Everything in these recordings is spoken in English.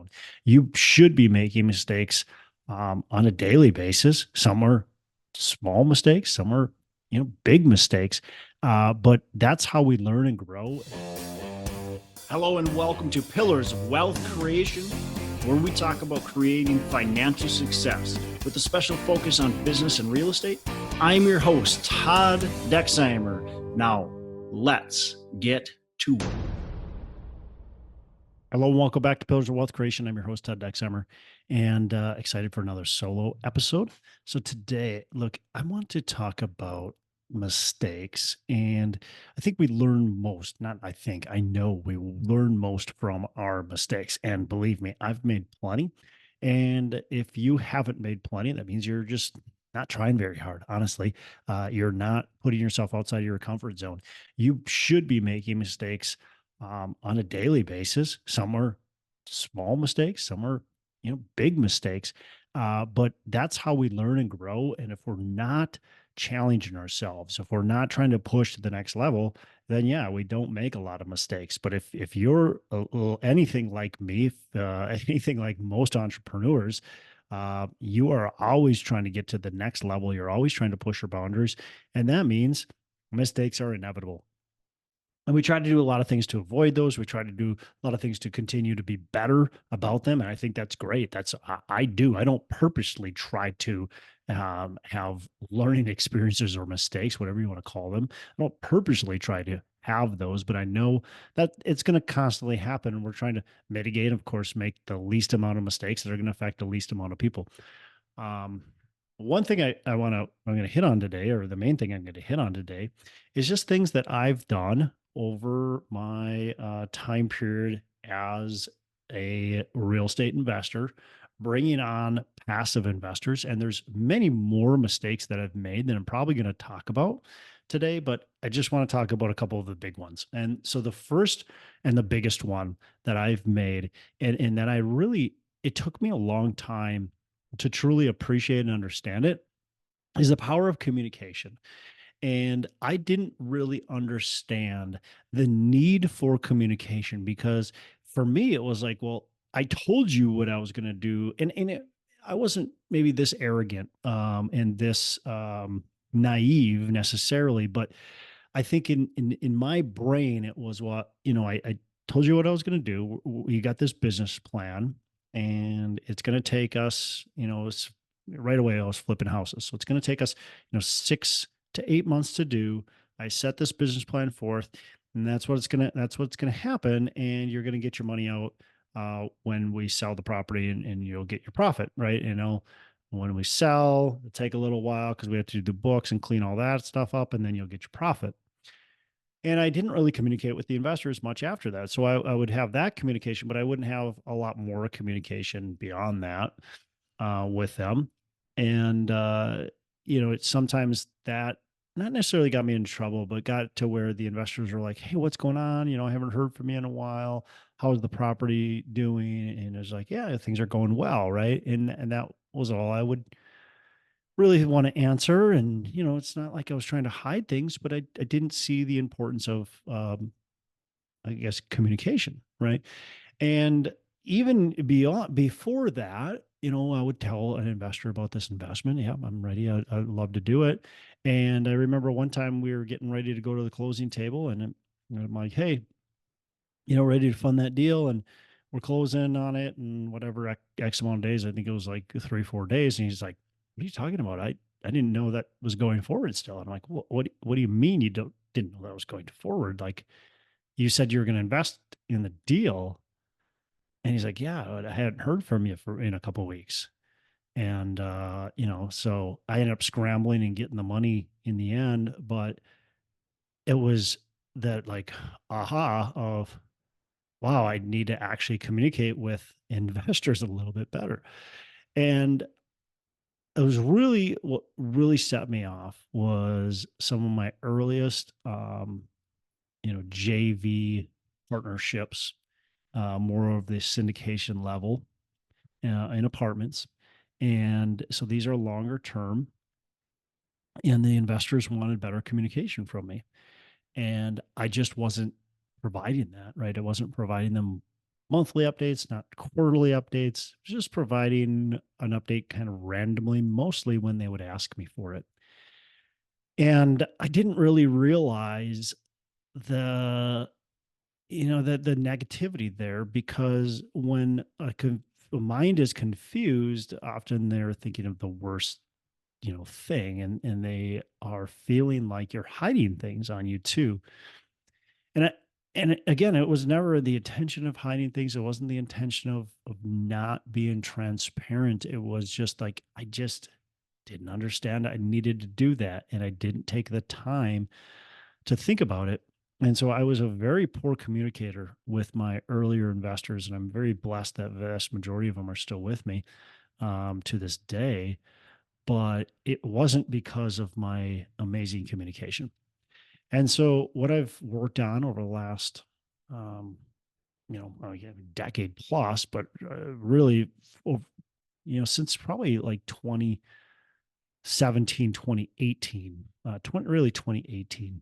zone. You should be making mistakes on a daily basis. Some are small mistakes, some are big mistakes, but that's how we learn and grow. Hello and welcome to Pillars of Wealth Creation, where we talk about creating financial success with a special focus on business and real estate. I'm your host, Todd Dexheimer. Now, let's get to it. Hello and welcome back to Pillars of Wealth Creation. I'm your host, Todd Dexheimer, and excited for another solo episode. So today, look, I want to talk about mistakes, and I think we learn most, not I think, I know we learn most from our mistakes. And believe me, I've made plenty. And if you haven't made plenty, that means you're just not trying very hard, honestly. You're not putting yourself outside your comfort zone. You should be making mistakes on a daily basis. Some are small mistakes, some are big mistakes. But that's how we learn and grow. And if we're not challenging ourselves, if we're not trying to push to the next level, then yeah, we don't make a lot of mistakes. But if you're anything like me, anything like most entrepreneurs, you are always trying to get to the next level. You're always trying to push your boundaries, and that means mistakes are inevitable. And we try to do a lot of things to avoid those. We try to do a lot of things to continue to be better about them. And I think that's great. I do. I don't purposely try to have learning experiences or mistakes, whatever you want to call them. I don't purposely try to have those, but I know that it's going to constantly happen. And we're trying to mitigate, of course, make the least amount of mistakes that are going to affect the least amount of people. Um, One thing I'm going to hit on today, or the main thing I'm going to hit on today, is just things that I've done over my time period as a real estate investor, bringing on passive investors. And there's many more mistakes that I've made that I'm probably going to talk about today, but I just want to talk about a couple of the big ones. And so the first and the biggest one that I've made, and that it took me a long time to truly appreciate and understand it, is the power of communication. And I didn't really understand the need for communication, because for me, it was like, well, I told you what I was going to do. I wasn't maybe this arrogant and this naive necessarily, but I think in my brain, it was what, I told you what I was going to do. We got this business plan, and it's going to take us, right away, I was flipping houses. So it's going to take us, 6 to 8 months to do. I set this business plan forth, and that's what's gonna happen. And you're gonna get your money out when we sell the property, and you'll get your profit, right? When we sell, it'll take a little while because we have to do the books and clean all that stuff up, and then you'll get your profit. And I didn't really communicate with the investors much after that. So I would have that communication, but I wouldn't have a lot more communication beyond that with them. And, it's sometimes that not necessarily got me in trouble, but got to where the investors were like, hey, what's going on? I haven't heard from you in a while. How's the property doing? And it was like, yeah, things are going well. Right. And that was all I would really want to answer. And, it's not like I was trying to hide things, but I didn't see the importance of, I guess, communication. Right. And even before that, I would tell an investor about this investment. Yeah, I'm ready. I'd love to do it. And I remember one time we were getting ready to go to the closing table, and I'm like, hey, ready to fund that deal. And we're closing on it, and whatever X amount of days, I think it was like 3, 4 days. And he's like, what are you talking about? I didn't know that was going forward still. And I'm like, what do you mean you didn't know that was going forward? Like, you said you were going to invest in the deal. And he's like, yeah, I hadn't heard from you in a couple of weeks. And, so I ended up scrambling and getting the money in the end. But it was that, like, aha of, wow, I need to actually communicate with investors a little bit better. And it was really what really set me off was some of my earliest, JV partnerships, more of the syndication level in apartments. And so these are longer term, and the investors wanted better communication from me. And I just wasn't providing that, right? I wasn't providing them monthly updates, not quarterly updates, just providing an update kind of randomly, mostly when they would ask me for it. And I didn't really realize the the negativity there, because when a mind is confused, often they're thinking of the worst thing, and they are feeling like you're hiding things on you too. And again, it was never the intention of hiding things. It wasn't the intention of not being transparent. It was just like I just didn't understand I needed to do that, and I didn't take the time to think about it. And so I was a very poor communicator with my earlier investors, and I'm very blessed that vast majority of them are still with me to this day. But it wasn't because of my amazing communication. And so what I've worked on over the last, um, again, decade plus, but really, since probably like 2017, 2018, 2018,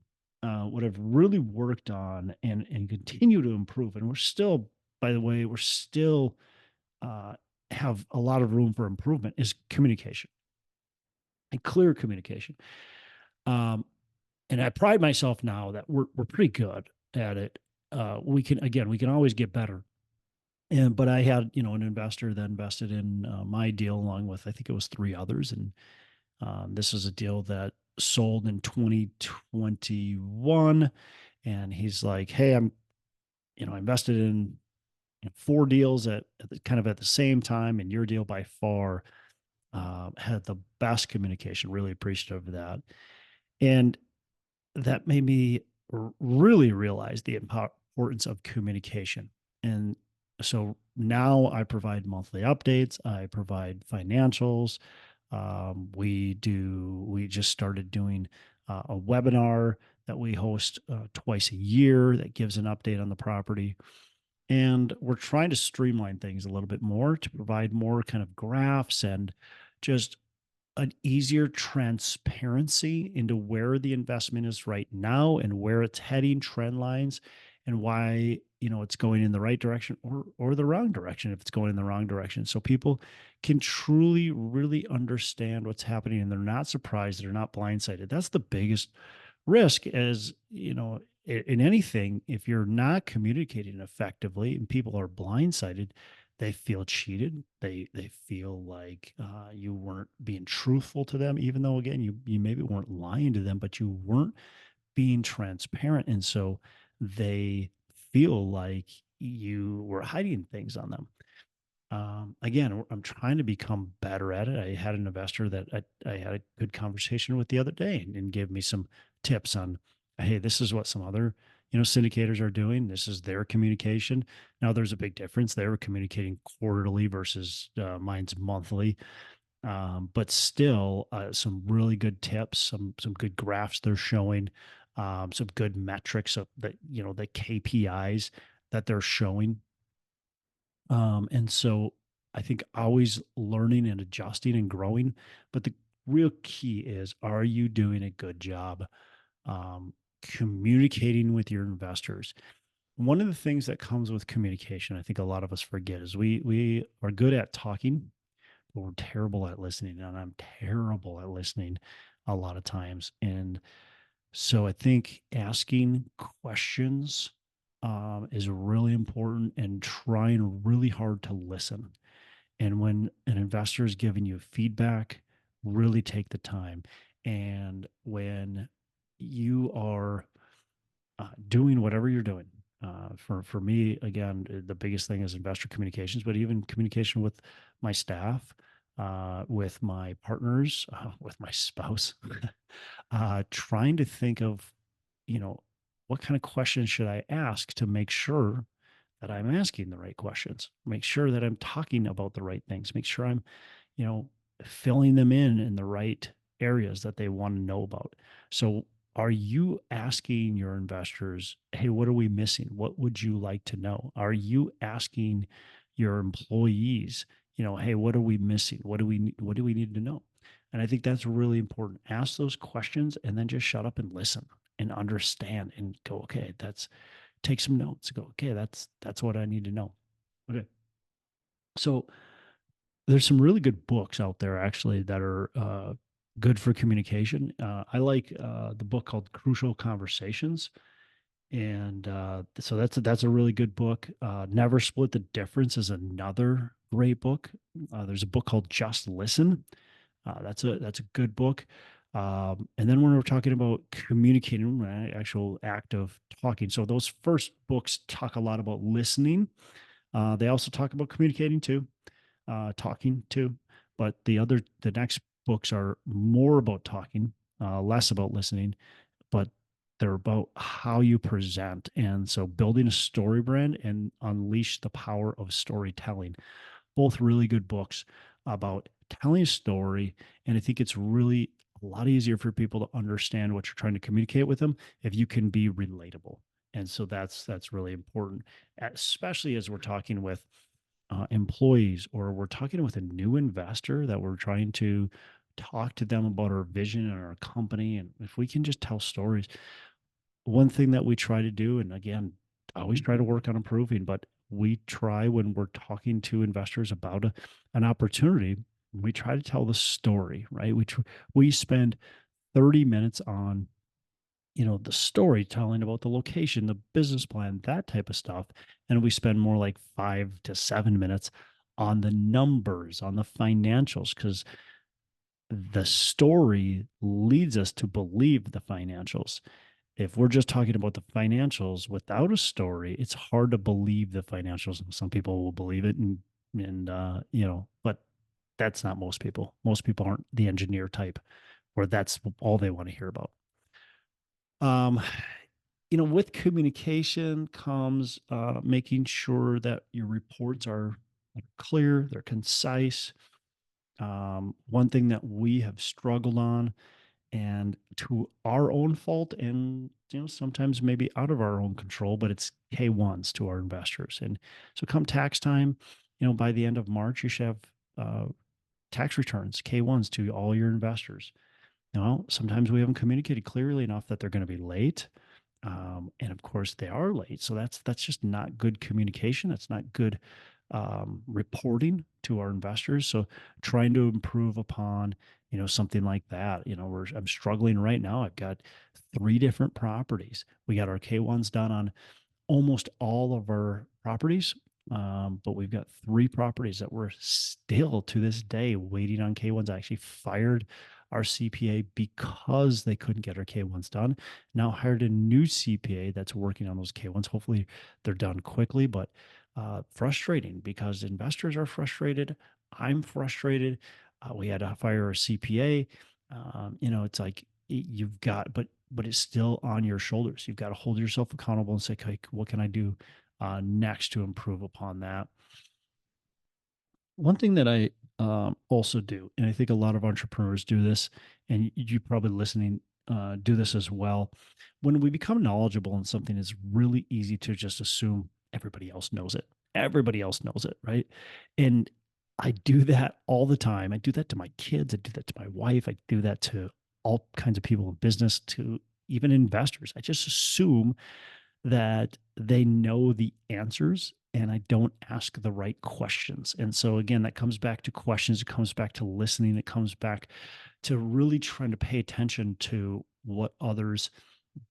what I've really worked on and continue to improve. And we're still, by the way, we're still uh, have a lot of room for improvement, is communication and clear communication. Um, and I pride myself now that we're pretty good at it. We can always get better. But I had an investor that invested in my deal along with, I think it was three others, and this is a deal that sold in 2021. And he's like, "Hey, I invested in four deals kind of at the same time, and your deal by far had the best communication. Really appreciative of that." And that made me really realize the importance of communication. And so now I provide monthly updates, I provide financials. We just started doing a webinar that we host twice a year that gives an update on the property. And we're trying to streamline things a little bit more to provide more kind of graphs and just an easier transparency into where the investment is right now and where it's heading, trend lines, and why it's going in the right direction or the wrong direction if it's going in the wrong direction, so people can truly really understand what's happening and they're not surprised, they're not blindsided. That's the biggest risk, as in anything. If you're not communicating effectively and people are blindsided, they feel cheated, they feel like you weren't being truthful to them, even though again you maybe weren't lying to them, but you weren't being transparent, and so they feel like you were hiding things on them. Again, I'm trying to become better at it. I had an investor that I had a good conversation with the other day, and gave me some tips on, hey, this is what some other syndicators are doing. This is their communication. Now, there's a big difference. They were communicating quarterly versus mine's monthly, but still, some really good tips, some good graphs they're showing, some good metrics of the KPIs that they're showing. And so I think always learning and adjusting and growing. But the real key is, are you doing a good job communicating with your investors? One of the things that comes with communication, I think a lot of us forget, is we are good at talking, but we're terrible at listening. And I'm terrible at listening a lot of times. And so I think asking questions is really important, and trying really hard to listen. And when an investor is giving you feedback, really take the time. And when you are doing whatever you're doing, for me, again, the biggest thing is investor communications, but even communication with my staff, with my partners, with my spouse, trying to think of, you know, what kind of questions should I ask to make sure that I'm asking the right questions, make sure that I'm talking about the right things, make sure I'm, you know, filling them in the right areas that they want to know about. So, are you asking your investors, hey, what are we missing? What would you like to know? Are you asking your employees, hey, what are we missing? What do we need to know? And I think that's really important. Ask those questions and then just shut up and listen and understand and go, okay, that's take some notes. Go, okay, that's what I need to know. Okay. So there's some really good books out there actually that are good for communication. I like the book called Crucial Conversations, and so that's a really good book. Never Split the Difference is another great book. There's a book called Just Listen. That's a good book. And then when we're talking about communicating, actual act of talking, so those first books talk a lot about listening. They also talk about communicating too, talking too. But the next books are more about talking, less about listening, but they're about how you present. And so building a story brand and unleash the power of storytelling. Both really good books about telling a story. And I think it's really a lot easier for people to understand what you're trying to communicate with them if you can be relatable. And so that's really important, especially as we're talking with employees, or we're talking with a new investor that we're trying to talk to them about our vision and our company. And if we can just tell stories, one thing that we try to do, and again, always try to work on improving, but we try when we're talking to investors about an opportunity, we try to tell the story, right? We spend 30 minutes on, the storytelling about the location, the business plan, that type of stuff. And we spend more like 5 to 7 minutes on the numbers, on the financials, because the story leads us to believe the financials. If we're just talking about the financials without a story, it's hard to believe the financials. Some people will believe it, but that's not most people. Most people aren't the engineer type where that's all they want to hear about. Um, with communication comes making sure that your reports are clear, they're concise. One thing that we have struggled on, and to our own fault, and sometimes maybe out of our own control, but it's K1s to our investors. And so come tax time, by the end of March, you should have tax returns, K1s to all your investors. Sometimes we haven't communicated clearly enough that they're going to be late. And of course they are late. So that's just not good communication. That's not good reporting to our investors. So trying to improve upon, something like that. I'm struggling right now. I've got 3 different properties. We got our K1s done on almost all of our properties. But we've got 3 properties that we're still to this day waiting on K1s. I actually fired our CPA because they couldn't get our K1s done. Now hired a new CPA that's working on those K1s. Hopefully they're done quickly, but frustrating because investors are frustrated. I'm frustrated. We had to fire a CPA. It's like you've got, but it's still on your shoulders. You've got to hold yourself accountable and say, okay, what can I do next to improve upon that? One thing that I also do, and I think a lot of entrepreneurs do this, and you probably listening do this as well. When we become knowledgeable in something, it's really easy to just assume everybody else knows it. Everybody else knows it, right? And I do that all the time. I do that to my kids. I do that to my wife. I do that to all kinds of people in business, to even investors. I just assume that they know the answers and I don't ask the right questions. And so again, that comes back to questions, it comes back to listening, it comes back to really trying to pay attention to what others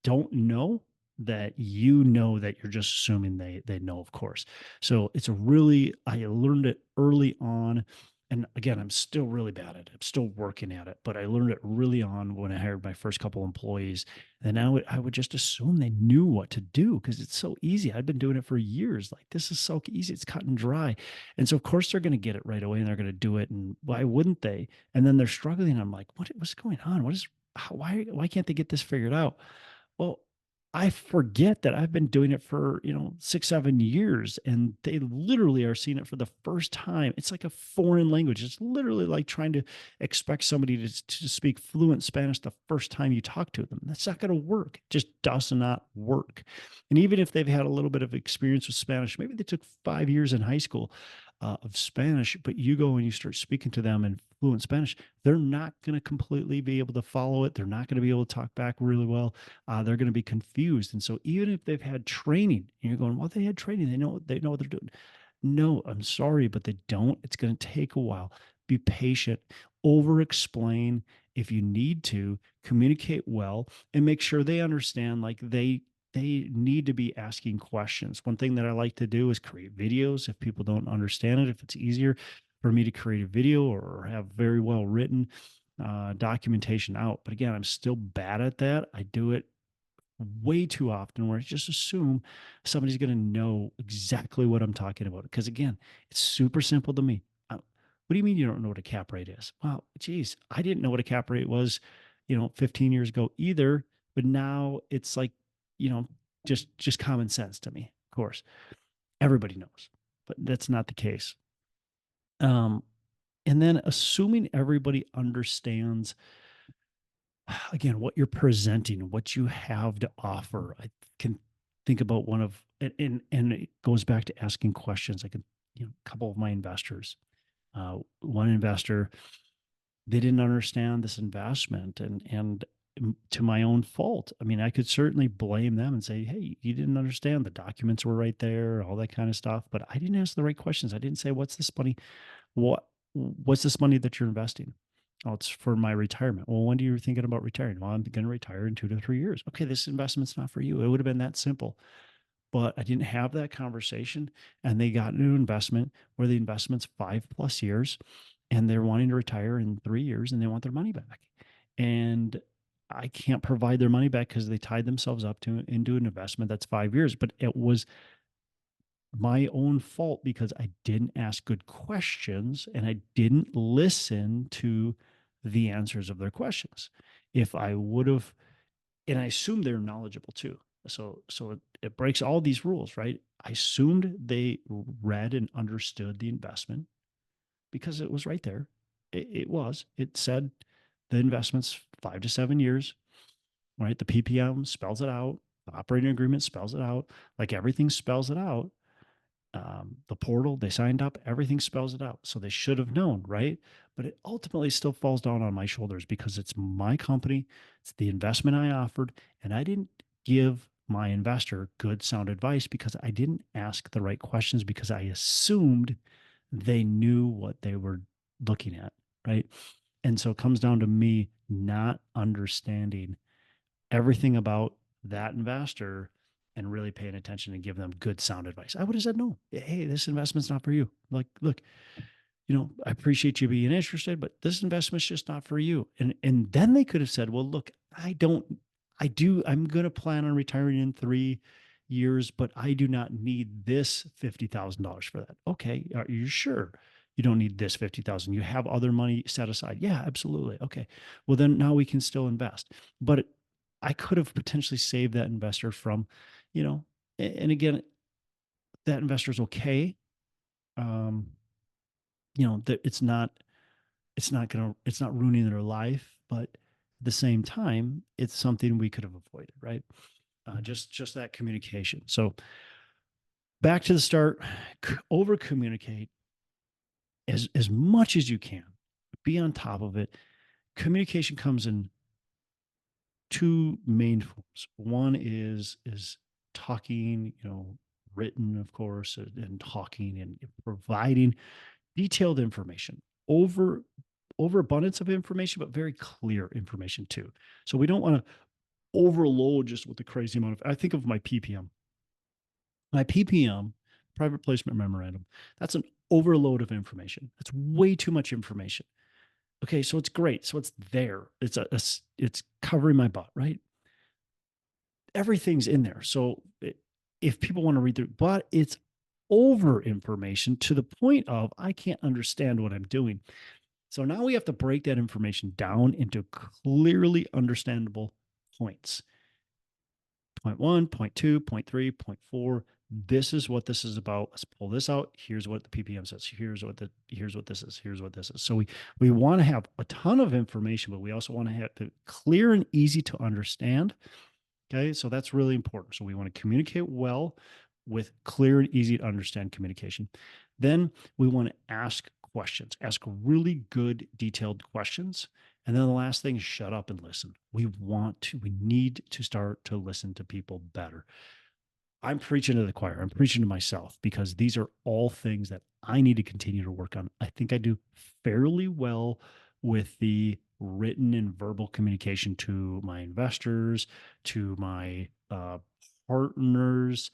don't know that that you're just assuming they know, of course. So it's a really, I learned it early on. And again, I'm still really bad at it. I'm still working at it, but I learned it really on when I hired my first couple employees. And now I would just assume they knew what to do because it's so easy. I've been doing it for years. Like, this is so easy. It's cut and dry. And so of course they're going to get it right away and they're going to do it. And why wouldn't they? And then they're struggling. I'm like, what's going on? Why can't they get this figured out? Well, I forget that I've been doing it for, 6, 7 years, and they literally are seeing it for the first time. It's like a foreign language. It's literally like trying to expect somebody to speak fluent Spanish the first time you talk to them. That's not going to work. It just does not work. And even if they've had a little bit of experience with Spanish, maybe they took 5 years in high school of Spanish, but you go and you start speaking to them in fluent Spanish, they're not going to completely be able to follow it. They're not going to be able to talk back really well. They're going to be confused. And so even if they've had training, and you're going, well, they had training, they know what they're doing. No, I'm sorry, but they don't. It's going to take a while. Be patient, over explain if you need to, communicate well, and make sure they understand like they need to be asking questions. One thing that I like to do is create videos if people don't understand it, if it's easier for me to create a video or have very well written documentation out. But again, I'm still bad at that. I do it way too often where I just assume somebody's going to know exactly what I'm talking about. Because again, it's super simple to me. What do you mean you don't know what a cap rate is? Well, geez, I didn't know what a cap rate was, 15 years ago either. But now it's like, you know, just common sense to me. Of course, everybody knows, but that's not the case. Um, and then assuming everybody understands again what you're presenting, what you have to offer. I can think about one of and it goes back to asking questions. I can, a couple of my investors, one investor, they didn't understand this investment and to my own fault. I mean, I could certainly blame them and say, "Hey, you didn't understand. The documents were right there, all that kind of stuff." But I didn't ask the right questions. I didn't say, "What's this money? What what's this money that you're investing?" Oh, it's for my retirement. Well, when do you thinking about retiring? Well, I'm going to retire in 2 to 3 years. Okay, this investment's not for you. It would have been that simple. But I didn't have that conversation. And they got into an investment where the investment's 5 plus years and they're wanting to retire in 3 years and they want their money back. And I can't provide their money back because they tied themselves up to into an investment that's 5 years. But it was my own fault because I didn't ask good questions and I didn't listen to the answers of their questions. If I would have, and I assume they're knowledgeable too. So it breaks all these rules, right? I assumed they read and understood the investment because it was right there. It was. It said the investment's 5 to 7 years, right? The PPM spells it out. The operating agreement spells it out. Like everything spells it out. The portal, they signed up, everything spells it out. So they should have known, right? But it ultimately still falls down on my shoulders because it's my company, it's the investment I offered, and I didn't give my investor good sound advice because I didn't ask the right questions because I assumed they knew what they were looking at, right? And so it comes down to me not understanding everything about that investor and really paying attention and giving them good sound advice. I would have said no. Hey, this investment's not for you. Like, look, I appreciate you being interested, but this investment's just not for you. And then they could have said, well, look, I'm gonna plan on retiring in 3 years, but I do not need this $50,000 for that. Okay, are you sure? You don't need this 50,000. You have other money set aside. Yeah, absolutely. Okay. Well, then now we can still invest. But I could have potentially saved that investor from, you know, and again, that investor's okay. Um, that it's not ruining their life, but at the same time, it's something we could have avoided, right? Just that communication. So back to the start, over communicate as much as you can. Be on top of it. Communication comes in two main forms. One is talking, written, of course, and talking and providing detailed information over overabundance of information, but very clear information too. So we don't want to overload just with the crazy amount of. I think of my PPM, private placement memorandum. That's an overload of information. That's way too much information. Okay, so it's great. So it's there. It's covering my butt, right? Everything's in there. So if people want to read through, but it's over information to the point of I can't understand what I'm doing. So now we have to break that information down into clearly understandable points. Point one, point two, point three, point four. This is what this is about. Let's pull this out. Here's what the PPM says. Here's what this is. Here's what this is. So we want to have a ton of information, but we also want to have it clear and easy to understand. Okay, so that's really important. So we want to communicate well with clear and easy to understand communication. Then we want to ask questions, ask really good, detailed questions. And then the last thing is shut up and listen. We need to start to listen to people better. I'm preaching to the choir. I'm preaching to myself because these are all things that I need to continue to work on. I think I do fairly well with the written and verbal communication to my investors, to my partners,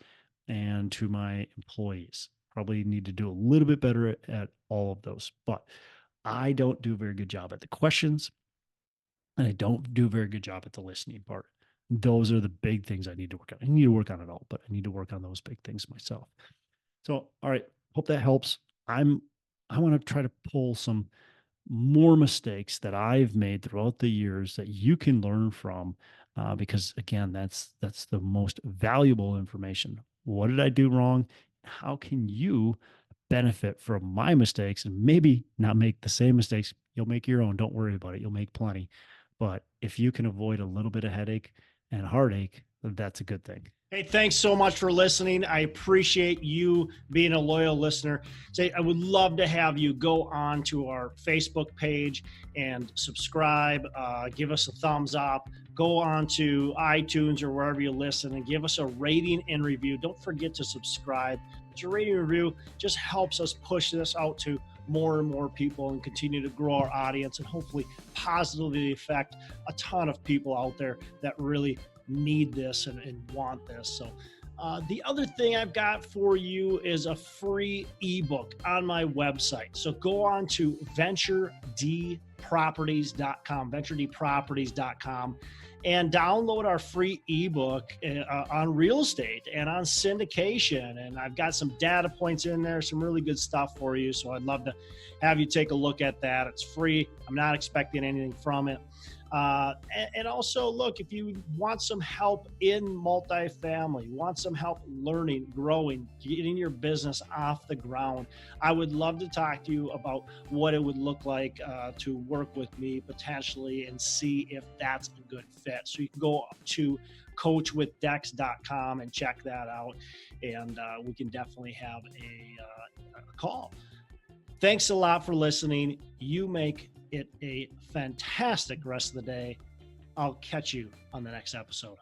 and to my employees. Probably need to do a little bit better at all of those, but I don't do a very good job at the questions, and I don't do a very good job at the listening part. Those are the big things I need to work on. I need to work on it all, but I need to work on those big things myself. So, all right, hope that helps. I'm I want to try to pull some more mistakes that I've made throughout the years that you can learn from, because again, that's the most valuable information. What did I do wrong? How can you benefit from my mistakes and maybe not make the same mistakes? You'll make your own. Don't worry about it. You'll make plenty. But if you can avoid a little bit of headache and heartache, that's a good thing. Hey, thanks so much for listening. I appreciate you being a loyal listener. Say, I would love to have you go on to our Facebook page and subscribe. Give us a thumbs up. Go on to iTunes or wherever you listen and give us a rating and review. Don't forget to subscribe. But your rating and review just helps us push this out to more and more people and continue to grow our audience and hopefully positively affect a ton of people out there that really need this and want this. So the other thing I've got for you is a free ebook on my website. So go on to venturedproperties.com, and download our free ebook on real estate and on syndication. And I've got some data points in there, some really good stuff for you. So I'd love to have you take a look at that. It's free. I'm not expecting anything from it. And also, look, if you want some help in multifamily, want some help learning, growing, getting your business off the ground, I would love to talk to you about what it would look like to work with me potentially and see if that's a good fit. So you can go to coachwithdex.com and check that out, and we can definitely have a call. Thanks a lot for listening. You make it a fantastic rest of the day. I'll catch you on the next episode.